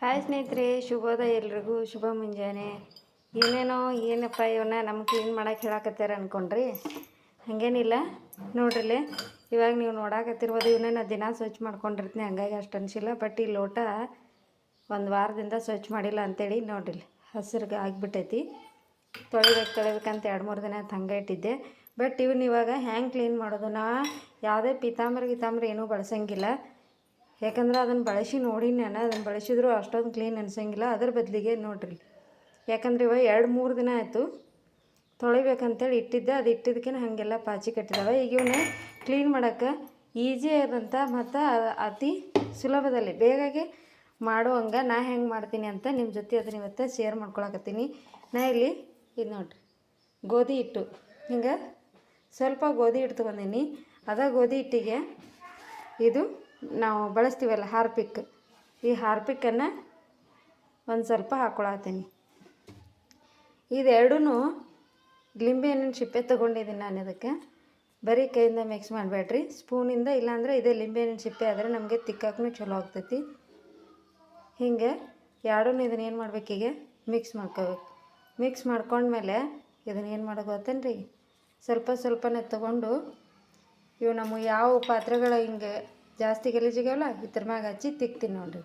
Hi ಸ್ನೇಹಿತರೆ, ಶುಭೋದಯ ಎಲ್ರಿಗೂ. ಶುಭ ಮುಂಜಾನೆ. ಏನಪ್ಪ ಇವನ್ನ ನಮ್ಗೆ ಕ್ಲೀನ್ ಮಾಡೋಕೆ ಹೇಳಕತ್ತಾರ ಅಂದ್ಕೊಂಡ್ರಿ. ಹಾಗೇನಿಲ್ಲ ನೋಡ್ರಿಲೆ. ಇವಾಗ ನೀವು ನೋಡಾಕತ್ತಿರ್ಬೋದು, ಇವನ್ನ ನಾನು ದಿನ ಸ್ವಚ್ಛ ಮಾಡ್ಕೊಂಡಿರ್ತೀನಿ, ಹಂಗಾಗಿ ಅಷ್ಟು ಅನಿಸಿಲ್ಲ. ಬಟ್ ಈ ಲೋಟ ಒಂದು ವಾರದಿಂದ ಸ್ವಚ್ಛ ಮಾಡಿಲ್ಲ ಅಂತೇಳಿ ನೋಡ್ರಿ ಹಸಿರಿಗೆ ಆಗಿಬಿಟ್ಟೈತಿ. ತೊಳಿಬೇಕಂತ 2-3 ದಿನ ಹಂಗೆ ಇಟ್ಟಿದ್ದೆ. ಬಟ್ ಇವಾಗ ಹ್ಯಾಂಗೆ ಕ್ಲೀನ್ ಮಾಡೋದು? ನಾ ಯಾವುದೇ ಪಿತಾಂಬರಿ ಏನೂ ಬಳಸಂಗಿಲ್ಲ. ಯಾಕಂದ್ರೆ ಅದನ್ನು ಬಳಸಿ ನೋಡಿ ನಾನು, ಅದನ್ನು ಬಳಸಿದ್ರು ಅಷ್ಟೊಂದು ಕ್ಲೀನ್ ಅನಿಸಂಗಿಲ್ಲ. ಅದ್ರ ಬದಲಿಗೆ ನೋಡ್ರಿ, ಯಾಕಂದ್ರೆ 2-3 ದಿನ ಆಯಿತು ತೊಳಿಬೇಕಂತೇಳಿ ಇಟ್ಟಿದ್ದೆ. ಅದು ಇಟ್ಟಿದ್ದಕ್ಕೆ ಹಾಗೆಲ್ಲ ಪಾಚಿ ಕಟ್ಟಿದ್ದಾವೆ. ಈಗ ಇವನ್ನ ಕ್ಲೀನ್ ಮಾಡೋಕ್ಕೆ ಈಸಿ ಆದಂಥ ಮತ್ತು ಅತಿ ಸುಲಭದಲ್ಲಿ ಬೇಗಗೆ ಮಾಡುವಂಗೆ ನಾ ಹೆಂಗೆ ಮಾಡ್ತೀನಿ ಅಂತ ನಿಮ್ಮ ಜೊತೆ ಅದನ್ನ ಇವತ್ತು ಶೇರ್ ಮಾಡ್ಕೊಳಕತ್ತೀನಿ. ನಾ ಇಲ್ಲಿ ಇದು ನೋಡ್ರಿ, ಗೋಧಿ ಹಿಟ್ಟು ಹಿಂಗೆ ಸ್ವಲ್ಪ ಗೋಧಿ ಹಿಟ್ಟು ತೊಗೊಂಡೀನಿ. ಗೋಧಿ ಹಿಟ್ಟಿಗೆ ಇದು ನಾವು ಬಳಸ್ತೀವಲ್ಲ ಹಾರ್ಪಿಕ್, ಈ ಹಾರ್ಪಿಕ್ಕನ್ನು ಒಂದು ಸ್ವಲ್ಪ ಹಾಕ್ಕೊಳತ್ತೀನಿ. ಇದೆರಡೂ ಲಿಂಬೆ ಹಣ್ಣಿನ ಸಿಪ್ಪೆ ತೊಗೊಂಡಿದ್ದೀನಿ ನಾನು. ಇದಕ್ಕೆ ಬರೀ ಕೈಯಿಂದ ಮಿಕ್ಸ್ ಮಾಡಬೇಡ್ರಿ, ಸ್ಪೂನಿಂದ. ಇಲ್ಲಾಂದರೆ ಇದೇ ಲಿಂಬೆ ಹಣ್ಣಿನ ಸಿಪ್ಪೆ ಆದರೆ ನಮಗೆ ತಿಕ್ಕಾಗೂ ಚಲೋ ಆಗ್ತೈತಿ. ಹಿಂಗೆ ಎರಡೂ ಇದನ್ನೇನು ಮಾಡ್ಬೇಕೀಗ ಮಿಕ್ಸ್ ಮಾಡ್ಕೋಬೇಕು. ಮಿಕ್ಸ್ ಮಾಡ್ಕೊಂಡ್ಮೇಲೆ ಇದನ್ನು ಏನು ಮಾಡೋದು ಗೊತ್ತೇನ್ರಿ, ಸ್ವಲ್ಪನೇ ತೊಗೊಂಡು ಇವು ನಮ್ಮ ಯಾವ ಪಾತ್ರೆಗಳು ಹಿಂಗೆ ಜಾಸ್ತಿ ಗಲೀಜಿಗೆವಲ್ಲ ಇದ್ರ ಮ್ಯಾಗ ಹಚ್ಚಿ ತಿಕ್ತೀನಿ ನೋಡ್ರಿ.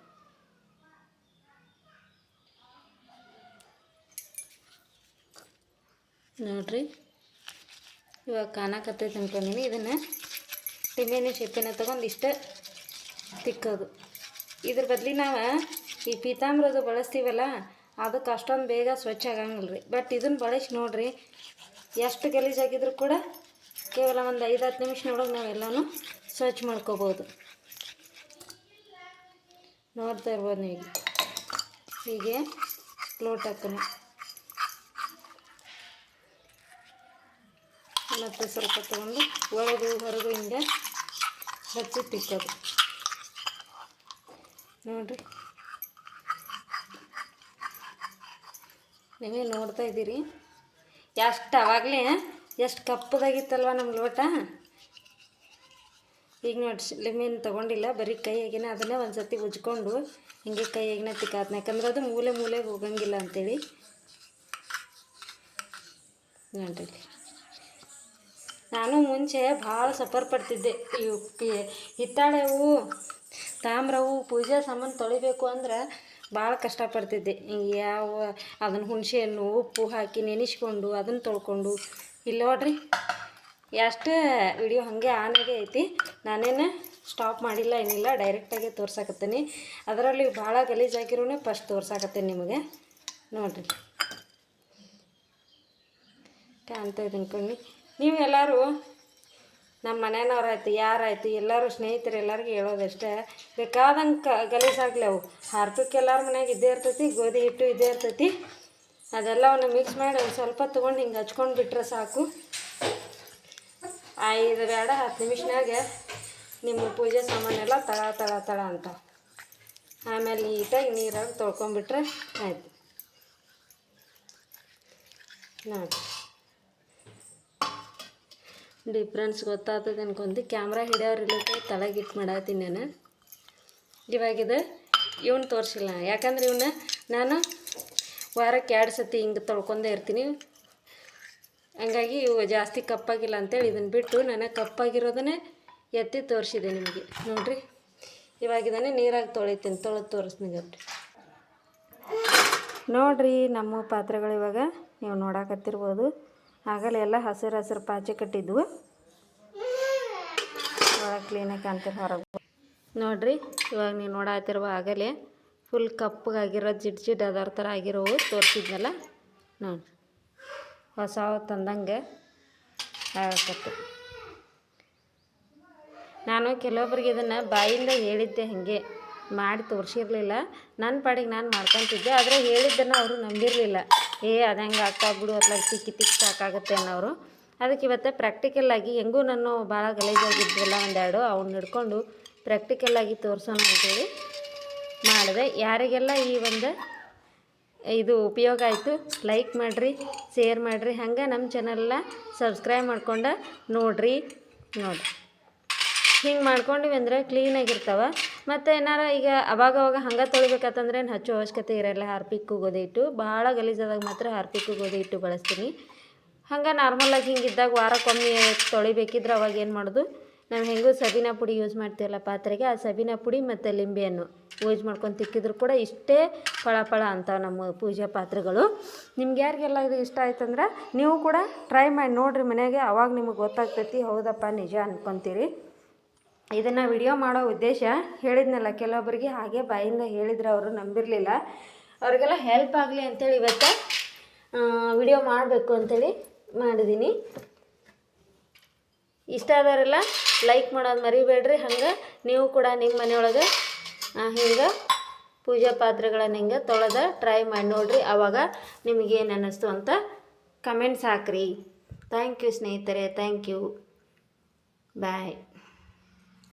ನೋಡ್ರಿ ಇವಾಗ ಕಾಣಕತ್ತೈತೆ ಅನ್ಕೊಂಡಿನಿ. ಇದನ್ನು ಲಿಂಬೆಹಣ್ಣಿನ ಸಿಪ್ಪೆನ ತೊಗೊಂಡು ಇಷ್ಟ ತಿಕ್ಕೋದು. ಇದ್ರ ಬದಲಿ ನಾವು ಈ ಪೀತಾಂಬರದು ಬಳಸ್ತೀವಲ್ಲ, ಅದಕ್ಕೆ ಅಷ್ಟೊಂದು ಬೇಗ ಸ್ವಚ್ಛ ಆಗಂಗಿಲ್ಲ ರೀ. ಬಟ್ ಇದನ್ನು ಬಳಸಿ ನೋಡ್ರಿ, ಎಷ್ಟು ಗಲೀಜಾಗಿದ್ರು ಕೂಡ ಕೇವಲ ಒಂದು 5-10 ನಿಮಿಷದೊಳಗೆ ನಾವೆಲ್ಲನೂ ಸ್ವಚ್ಛ ಮಾಡ್ಕೋಬೋದು. ನೋಡ್ತಾ ಇರ್ಬೋದು ನೀವು. ಹೀಗೆ ಲೋಟ ಹಾಕೋಣ ಮತ್ತು ಸ್ವಲ್ಪ ತೊಗೊಂಡು ಒಳಗು ಹೊರಗು ಹಿಂಗೆ ಹಚ್ಚಿ ತಿಕ್ಕೋದು ನೋಡಿರಿ. ನೀವೇ ನೋಡ್ತಾ ಇದ್ದೀರಿ ಎಷ್ಟು ಆವಾಗಲೇ ಎಷ್ಟು ಕಪ್ಪದಾಗಿತ್ತಲ್ವ ನಮ್ಮ ಲೋಟ. ಈಗ ನೋಡಿ ಲಿಂಬೆಹಣ್ಣು ತೊಗೊಂಡಿಲ್ಲ, ಬರೀ ಕೈಯಾಗಿನ ಅದನ್ನು ಒಂದು ಸತಿ ಉಜ್ಕೊಂಡು ಹಿಂಗೆ ಕೈಯಾಗಿನ ತಿಕ್ಕಾತ್ನ. ಯಾಕಂದ್ರೆ ಅದು ಮೂಲೆಗೆ ಹೋಗಂಗಿಲ್ಲ ಅಂಥೇಳಿ ನೋಡ್ರಿ. ನಾನು ಮುಂಚೆ ಭಾಳ ಸಫರ್ ಪಡ್ತಿದ್ದೆ. ಇವು ಹಿತ್ತಾಳೆ ಹೂವು, ತಾಮ್ರ ಹೂವು, ಪೂಜೆ ಸಾಮಾನು ತೊಳಿಬೇಕು ಅಂದ್ರೆ ಭಾಳ ಕಷ್ಟಪಡ್ತಿದ್ದೆ. ಅದನ್ನು ಹುಣಸೆಹಣ್ಣು ಉಪ್ಪು ಹಾಕಿ ನೆನೆಸ್ಕೊಂಡು ಅದನ್ನು ತೊಳ್ಕೊಂಡು. ಇಲ್ಲಿ ನೋಡ್ರಿ ಎಷ್ಟು ವಿಡಿಯೋ ಹಾಗೆ ಆನಾಗೆ ಐತಿ. ನಾನೇನು ಸ್ಟಾಪ್ ಮಾಡಿಲ್ಲ, ಏನಿಲ್ಲ, ಡೈರೆಕ್ಟಾಗೆ ತೋರ್ಸಾಕತ್ತೀನಿ. ಅದರಲ್ಲಿ ಭಾಳ ಗಲೀಜಾಗಿರೋನೇ ಫಸ್ಟ್ ತೋರ್ಸಾಕತ್ತೀನಿ ನಿಮಗೆ ನೋಡಿರಿ. ಕಾಣ್ತಾ ಇದೆ ಅನ್ಕೊಂಡು ನೀವು ಎಲ್ಲರೂ ನಮ್ಮ ಮನೆಯವ್ರಾಯ್ತು ಯಾರಾಯ್ತು ಎಲ್ಲರೂ ಸ್ನೇಹಿತರು ಎಲ್ಲರಿಗೂ ಹೇಳೋದಷ್ಟೇ, ಬೇಕಾದಂಗೆ ಗಲೀಜಾಗಲಿ ಅವು ಹಾರ್ಪಿಕ್ ಎಲ್ಲರ ಮನೆಯಾಗ ಇದ್ದೇ ಇರ್ತೈತಿ, ಗೋಧಿ ಹಿಟ್ಟು ಇದ್ದೇ ಇರ್ತೈತಿ. ಅದೆಲ್ಲವನ್ನು ಮಿಕ್ಸ್ ಮಾಡಿ ಒಂದು ಸ್ವಲ್ಪ ತೊಗೊಂಡು ಹಿಂಗೆ ಹಚ್ಕೊಂಡು ಬಿಟ್ರೆ ಸಾಕು. 5-10 ನಿಮಿಷನಾಗ ನಿಮ್ಮ ಪೂಜೆ ಸಾಮಾನೆಲ್ಲ ತಳ ಅಂತ. ಆಮೇಲೆ ನೀಟಾಗಿ ನೀರಾಗಿ ತೊಳ್ಕೊಂಬಿಟ್ರೆ ಆಯಿತು ನೋಡಿ. ಡಿಫ್ರೆನ್ಸ್ ಗೊತ್ತಾಗ್ತದೆ ಅನ್ಕೊಂತ ಕ್ಯಾಮ್ರಾ ಹಿಡಿಯೋರಿಲ್ಲಕ್ಕೆ ತಳಗಿಟ್ಟು ಮಾಡತ್ತೀನಿ ನಾನು. ಇವಾಗಿದು ಇವನ್ನ ತೋರಿಸಿಲ್ಲ, ಯಾಕಂದ್ರೆ ಇವನ್ನ ನಾನು ವಾರಕ್ಕೆ 2 ಸತಿ ಹಿಂಗೆ ತೊಳ್ಕೊಂಡೇ ಇರ್ತೀನಿ. ಹಂಗಾಗಿ ಇವು ಜಾಸ್ತಿ ಕಪ್ಪಾಗಿಲ್ಲ ಅಂತೇಳಿ ಇದನ್ನು ಬಿಟ್ಟು ನಾನು ಕಪ್ಪಾಗಿರೋದನ್ನೇ ಎತ್ತಿ ತೋರಿಸಿದೆ ನಿಮಗೆ ನೋಡಿರಿ. ಇವಾಗಿದ್ದಾನೆ ನೀರಾಗಿ ತೊಳಿತೀನಿ, ತೋರಿಸ್ತೀನಿ ನೋಡಿರಿ. ನಮ್ಮ ಪಾತ್ರೆಗಳು ಇವಾಗ ನೀವು ನೋಡಾಕತ್ತಿರ್ಬೋದು. ಆಗಲೇ ಎಲ್ಲ ಹಸಿರು ಪಾಚಿ ಕಟ್ಟಿದ್ವು, ಒಳಗೆ ಕ್ಲೀನಾಗಿ ಕಾಣ್ತೀರಿ. ಹೊರಗೆ ನೋಡಿರಿ ಇವಾಗ ನೀವು ನೋಡಾತಿರುವ ಆಗಲೇ ಫುಲ್ ಕಪ್ಪಗಾಗಿರೋ ಜಿಡ್ ಅದರ ಥರ ಆಗಿರೋವು ತೋರಿಸಿದ್ನಲ್ಲ ನೋಡಿ. ಹೊಸ ತಂದಂಗೆ ಆಗಕತ್ತು. ನಾನು ಕೆಲವೊಬ್ರಿಗೆ ಇದನ್ನು ಬಾಯಿಂದ ಹೇಳಿದ್ದೆ, ಹಾಗೆ ಮಾಡಿ ತೋರಿಸಿರಲಿಲ್ಲ. ನನ್ನ ಪಾಡಿಗೆ ನಾನು ಮಾಡ್ಕೊತಿದ್ದೆ. ಆದರೆ ಹೇಳಿದ್ದನ್ನು ಅವರು ನಂಬಿರಲಿಲ್ಲ. ಅದು ಹೆಂಗೆ ಆಗ್ತಾಗ್ಬಿಡು ಅತ್ಲಾಗ ತಿಕ್ಕಿ ಸಾಕಾಗುತ್ತೆ ಅನ್ನೋರು. ಅದಕ್ಕೆ ಇವತ್ತು ಪ್ರಾಕ್ಟಿಕಲ್ಲಾಗಿ ಹೆಂಗೂ ನಾನು ಭಾಳ ಗಲೀಜಾಗಿದ್ವಲ್ಲ ಒಂದೆರಡು ಅವನ್ನ ಹಿಡ್ಕೊಂಡು ಪ್ರಾಕ್ಟಿಕಲ್ಲಾಗಿ ತೋರಿಸೋಣ ಅಂತೇಳಿ ಮಾಡಿದೆ. ಯಾರಿಗೆಲ್ಲ ಈ ಒಂದು ಇದು ಉಪಯೋಗ ಆಯಿತು ಲೈಕ್ ಮಾಡಿರಿ, ಶೇರ್ ಮಾಡಿರಿ, ಹಂಗೆ ನಮ್ಮ ಚಾನಲ್ನ ಸಬ್ಸ್ಕ್ರೈಬ್ ಮಾಡ್ಕೊಂಡು ನೋಡಿರಿ. ಹಿಂಗೆ ಮಾಡ್ಕೊಂಡಿವಿ ಅಂದರೆ ಕ್ಲೀನಾಗಿರ್ತಾವೆ. ಮತ್ತು ಏನಾರ ಈಗ ಅವಾಗವಾಗ ಹಂಗೆ ತೊಳಿಬೇಕಂತಂದ್ರೆ ಏನು ಹಚ್ಚೋ ಅವಶ್ಯಕತೆ ಇರೋಲ್ಲ. ಹಾರ್ಪಿಕ್ಕು ಗೋಧಿ ಹಿಟ್ಟು ಭಾಳ ಗಲೀಜಾದಾಗ ಮಾತ್ರ ಹಾರ್ಪಿಕ್ಕು ಗೋಧಿ ಹಿಟ್ಟು ಬಳಸ್ತೀನಿ. ಹಂಗೆ ನಾರ್ಮಲಾಗಿ ಹಿಂಗಿದ್ದಾಗ ವಾರಕ್ಕೊಮ್ಮೆ ತೊಳಿಬೇಕಿದ್ರೆ ಅವಾಗ ಏನು ಮಾಡೋದು, ನಾವು ಹೆಂಗೂ ಸಬೀನ ಪುಡಿ ಯೂಸ್ ಮಾಡ್ತೀವಲ್ಲ ಪಾತ್ರೆಗೆ, ಆ ಸಬೀನ ಪುಡಿ ಮತ್ತು ಲಿಂಬೆಯನ್ನು ಯೂಸ್ ಮಾಡ್ಕೊಂಡು ತಿಕ್ಕಿದ್ರು ಕೂಡ ಇಷ್ಟೇ ಫಳ ಅಂತಾವೆ ನಮ್ಮ ಪೂಜಾ ಪಾತ್ರೆಗಳು. ನಿಮ್ಗೆ ಯಾರಿಗೆಲ್ಲ ಇದು ಇಷ್ಟ ಆಯ್ತಂದ್ರೆ ನೀವು ಕೂಡ ಟ್ರೈ ಮಾಡಿ ನೋಡಿರಿ ಮನೆಯಾಗೆ, ಅವಾಗ ನಿಮಗೆ ಗೊತ್ತಾಗ್ತೈತಿ ಹೌದಪ್ಪ ನಿಜ ಅನ್ಕೊತೀರಿ. ಇದನ್ನು ವಿಡಿಯೋ ಮಾಡೋ ಉದ್ದೇಶ ಹೇಳಿದ್ನಲ್ಲ, ಕೆಲವೊಬ್ಬರಿಗೆ ಹಾಗೆ ಬಾಯಿಂದ ಹೇಳಿದ್ರೆ ಅವರು ನಂಬಿರಲಿಲ್ಲ, ಅವ್ರಿಗೆಲ್ಲ ಹೆಲ್ಪ್ ಆಗಲಿ ಅಂಥೇಳಿ ಇವತ್ತು ವಿಡಿಯೋ ಮಾಡಬೇಕು ಅಂಥೇಳಿ ಮಾಡಿದ್ದೀನಿ. ಇಷ್ಟ ಆದವರೆಲ್ಲ ಲೈಕ್ ಮಾಡೋದು ಮರಿಬೇಡ್ರಿ. ಹಂಗೆ ನೀವು ಕೂಡ ನಿಮ್ಮ ಮನೆಯೊಳಗೆ ಹಿಂಗೆ ಪೂಜಾ ಪಾತ್ರೆಗಳನ್ನು ಹಿಂಗೆ ತೊಳೆದ ಟ್ರೈ ಮಾಡಿ ನೋಡಿರಿ, ಆವಾಗ ನಿಮಗೇನು ಅನ್ನಿಸ್ತು ಅಂತ ಕಮೆಂಟ್ಸ್ ಹಾಕ್ರಿ. ಥ್ಯಾಂಕ್ ಯು ಸ್ನೇಹಿತರೆ, ಥ್ಯಾಂಕ್ ಯು, ಬಾಯ್.